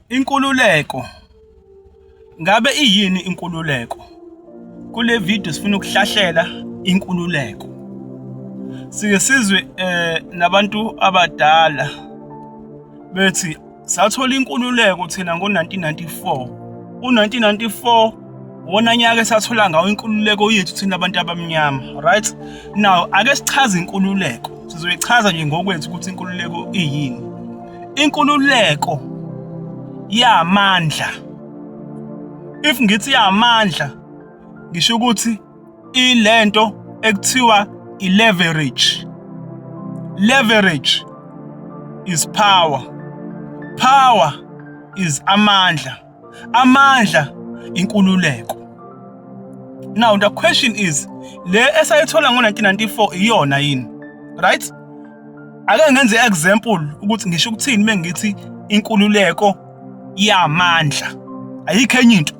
Inkululeko. Ngabe iyini inkululeko? Kule video sifuna ukuhlahlela inkululeko. Sike sizwe nabantu abadala bethi sathola inkululeko thina ngo-1994. U-1994 wona nyaka esathola ngawo inkululeko yethu thina abantu abamnyama, right? Now ake sichaze inkululeko. Sizoyichaza nje ngokwethu ukuthi inkululeko iyini. Inkululeko yamandla. If ngithi yamandla ngisho ukuthi ilento ekuthiwa i-leverage. Leverage is power. Power is amandla. Amandla inkululeko. Now the question is, le esayithola ngo-1994 iyona yini? Right? Ake ngenze example ukuthi ngisho ukuthini mengithi inkululeko yamandla. Ayikho enye into.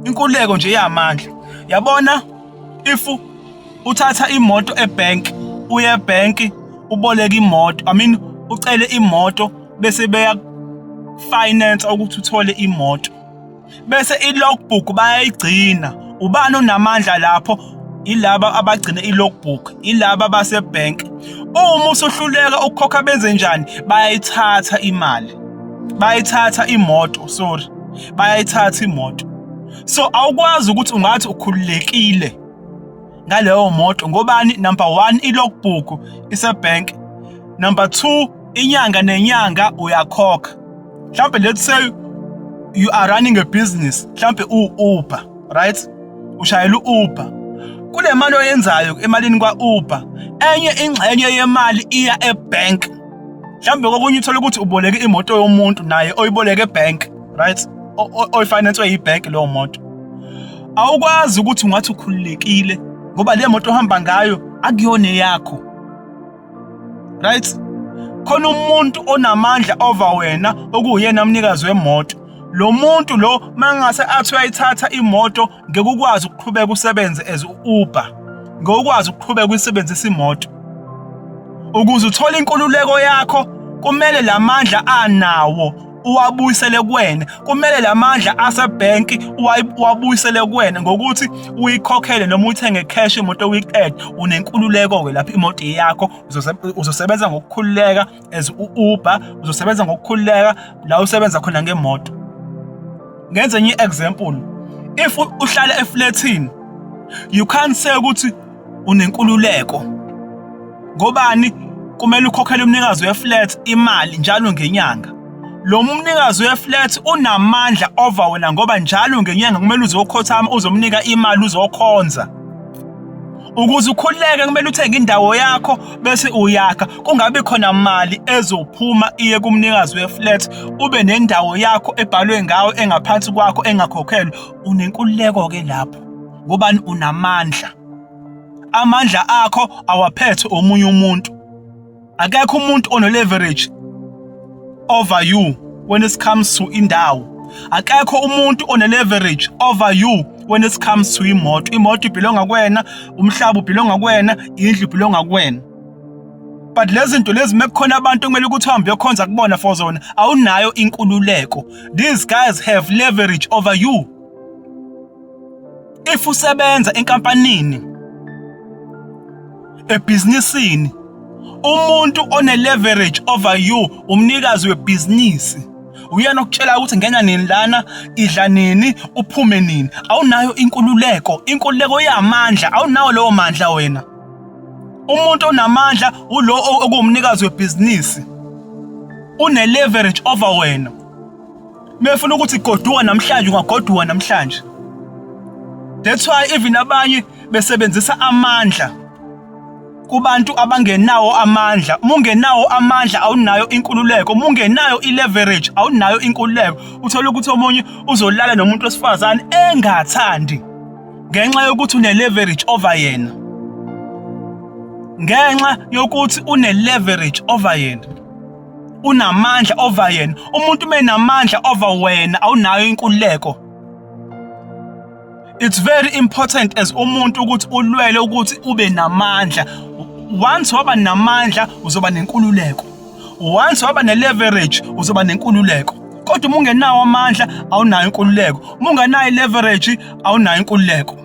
Inkululeko nje yamandla. Yabona if uthatha imoto ebank, uye ebank uboleka imoto, ucele imoto bese beya finance ukuthi uthole imoto. Bese i-logbook bayayigcina. Ubani onamandla lapho? Ilaba abagcina i-logbook, ilaba basebank. Uma usuhluleka ukukhokha benze njani? Bayayithatha imali. Bayayithatha imoto, bayayithatha imoto. So awukwazi ukuthi ungathi ukhululekile ngaleyo moto ngobani? Number 1 i-logbook isebank. Number 2 inyanga nenyanga uyakhokha. Mhlambe let's say you are running a business, mhlambe u-Uber, right? Ushayela u-Uber. Kule mali oyenzayo emalini kwa-Uber, enye ingxenye yemali iya ebank. Mhlambe kokunye uthola ukuthi uboleke imoto yomuntu naye oyiboleke ebank, right? Oyifinance yibank leyo moto. Awukwazi ukuthi ungathi ukhululekile ngoba le moto ohamba ngayo akuyona yakho. Right? Khona umuntu onamandla over wena okuyena umnikazi wemoto. Lo muntu lo mangase athi uyayithatha imoto ngeke ukwazi ukuqhubeka usebenze as u-Uber. Ngeke ukwazi ukuqhubeka uyisebenzisa imoto. Ukuze uthole inkululeko yakho kumele lamandla anawo uwabuyisele kuwena. Kumele lamandla asebank uwabuyisele kuwena ngokuthi uyikhokhele noma uyithenge cash imoto weekend. Unenkululeko ke lapha imoto yakho uzosebenza ngokukhululeka as u-Uber, uzosebenza ngokukhululeka la usebenza khona ngemoto. Ngenze enye example. If uhlala eflatini, you can't say ukuthi unenkululeko. Ngobani? Kumele ukhokhele umnikazi weflat imali njalo ngenyanga. Lo mnikazi weflat unamandla over wena ngoba njalo ngenyanga kumele uzokhothama uzomnika imali uzokhonza. Ukuze ukhululeke kumele uthenge indawo yakho bese uyakha. Kungabi khona mali ezophuma iye kumnikazi weflat ube nendawo yakho ebhalwe ngawo engaphansi kwakho engakhokhelwa. Unenkululeko ke lapho. Ngobani? Unamandla. Amandla akho awaphethe omunye umuntu. Akekho umuntu ono-leverage over you when it comes to indawo. Akekho umuntu one-leverage over you when it comes to imoto. Imoto ibelonga kuwena, umhlaba ubelonga kuwena, indlu ibelonga kuwena. But lezi zinto lezi mekukhona abantu kumele ukuthi uhambe uyokhonza kubona for zona, awunayo inkululeko. These guys have leverage over you. If usebenza enkampanini, ebhizinisini, umuntu one-leverage over you, umnikazi webhizinisi, uyena okutshela ukuthi ngena nini lana, idla nini, uphume nini. Awunayo inkululeko. Inkululeko yamandla. Awunawo lowo mandla wena. Umuntu onamandla ulo okuwumnikazi webhizinisi. Une-leverage over wena. Mefuna ukuthi goduka namhlanje ungagoduka namhlanje. That's why even abanye besebenzisa amandla kubantu abangenawo amandla. Mungenawo amandla awunayo inkululeko. Mungenayo i-leverage awunayo inkululeko. Uthola ukuthi omunye uzolala nomuntu wesifazane engathandi ngenxa yokuthi une-leverage over yena. Ngenxa yokuthi une-leverage over yena. Unamandla over yena. Umuntu menamandla over wena awunayo inkululeko. It's very important as umuntu ukuthi ulwele ukuthi ube namandla. Once waba namandla uzoba nenkululeko. Once waba ne-leverage uzoba nenkululeko. Kodwa uma ungenawo amandla awunayo inkululeko, uma ungenayo i-leverage awunayo inkululeko.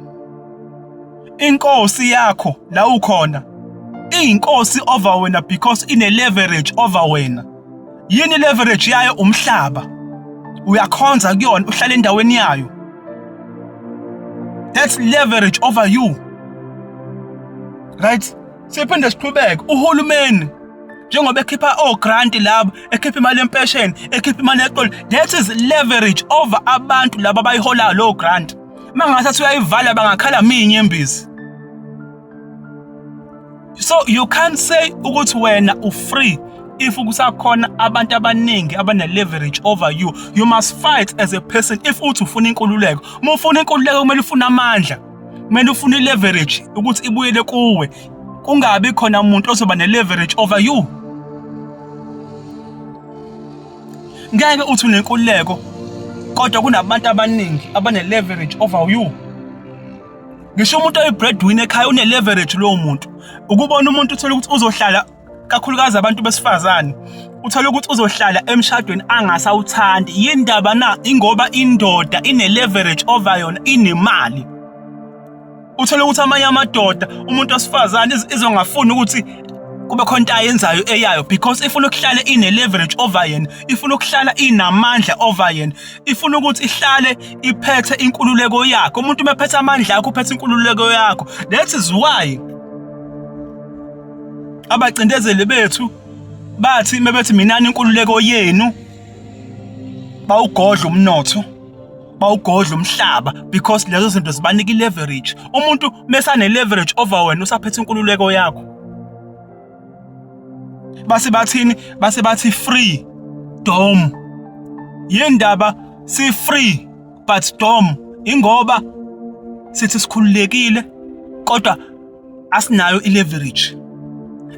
Inkosi yakho la ukhona iyinkosi over wena because ine-leverage over wena. Yini i-leverage yayo? Umhlaba. Uyakhonza kuyona, uhlala endaweni yayo. That's leverage over you. Right? Siphinde siqhubeke. Uhulumeni njengoba ekhipha grant labo, ekhipha imali yempesheni, ekhipha imali yeqolo, that is leverage over abantu laba abayiholayo lo grant. Mangasathi uyayivala bangakhala minyembezi. So you can't say ukuthi wena u-free if kusakhona abantu abaningi abane-leverage over you. You must fight as a person if uthi ufuna inkululeko. Uma ufuna inkululeko kumele ufune amandla, kumele ufune i-leverage ukuthi ibuyele kuwe, kungabi khona umuntu ozoba ne-leverage over you. Ngeke uthi unenkululeko kodwa kunabantu abaningi abane-leverage over you. Ngisho umuntu oyi-breadwinner ekhaya une-leverage lowo muntu. Ukubona umuntu uthola ukuthi uzohlala, kakhulukazi abantu besifazane, uthola ukuthi uzohlala emshadweni angasawuthandi. Yindaba na? Ingoba indoda ine-leverage over yona, inemali. Uthola ukuthi amanye amadoda, umuntu osifazane izongafuni ukuthi kube khona into ayenzayo eyayo because ifuna ukuhlala ine-leverage over yena, ifuna ukuhlala inamandla over yena, ifuna ukuthi ihlale iphethe inkululeko yakho. Umuntu uma ephethe amandla akho uphethe inkululeko yakho. That is why abacindezeli bethu bathi mebethi minani inkululeko yenu, bawugodla umnotho, bawugodla umhlaba because lezo zinto zibanika i-leverage. Umuntu mesane leverage over wena usaphethe inkululeko yakho. Base bathi freedom. Yendaba si free but dom, ingoba sithi sikhululekile kodwa asinayo i-leverage,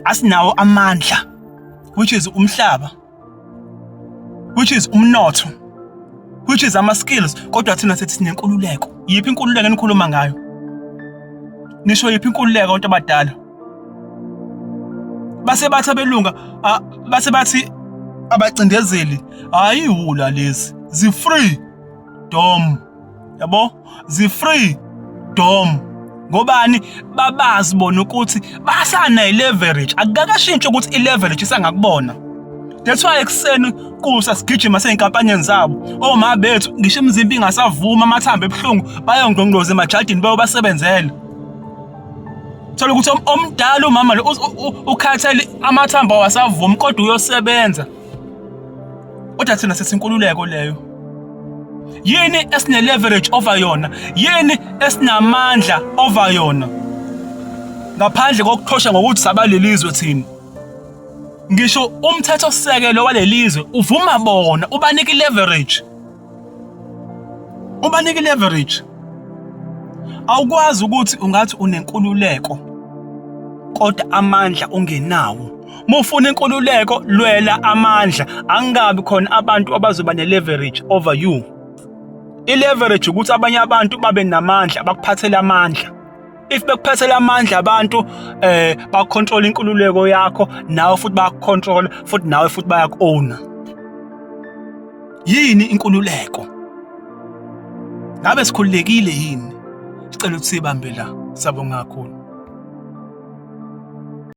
asinawo amandla, which is umhlaba, which is umnotho, which is ama-skills. Kodwa thina sithi sinenkululeko. Yiphi inkululeko enikhuluma ngayo? Nisho yiphi inkululeko abantu abadala? Base bathi abelunga, base bathi abacindezeli, ayiwula lezi, zi-free dom. Yabo? Zi-free dom. Ngobani? Babazi bona ukuthi basana i-leverage. Akukakashintshi ukuthi i-leverage isangakubona. That's why ekuseni kusa sigijima sey'nkampanini zabo. Oma bethu ngisho imizimba ingasavuma, amathambo ebuhlungu, bayongqongqoza emajardini bayobasebenzela. Thola ukuthi omdala umama lo ukhathele amathambo awasavumi kodwa uyosebenza. Kodwa thina sesinkululeko leyo. Yini esine-leverage over yona? Yini esinamandla over yona? Ngaphandle kokuxhosha ngokuthi sabalelizwe thina. Ngisho umthetho sisekelo walelizwe uvuma bona, ubanika i-leverage. Ubanika i-leverage. Awukwazi ukuthi ungathi unenkululeko kodwa amandla ungenawo. Uma ufuna inkululeko lwela amandla, angabi khona abantu abazoba ne-leverage over you. I-leverage ukuthi abanye abantu babe namandla, bakuphathele amandla. If bekuphathele amandla abantu bakontrol inkululeko yakho, nawe futhi bayakontrol, futhi nawe futhi bayaku-owna. Yini inkululeko? Ngabe sikhululekile yini? Sicela ukuthi sibambe la. Sabonga kakhulu.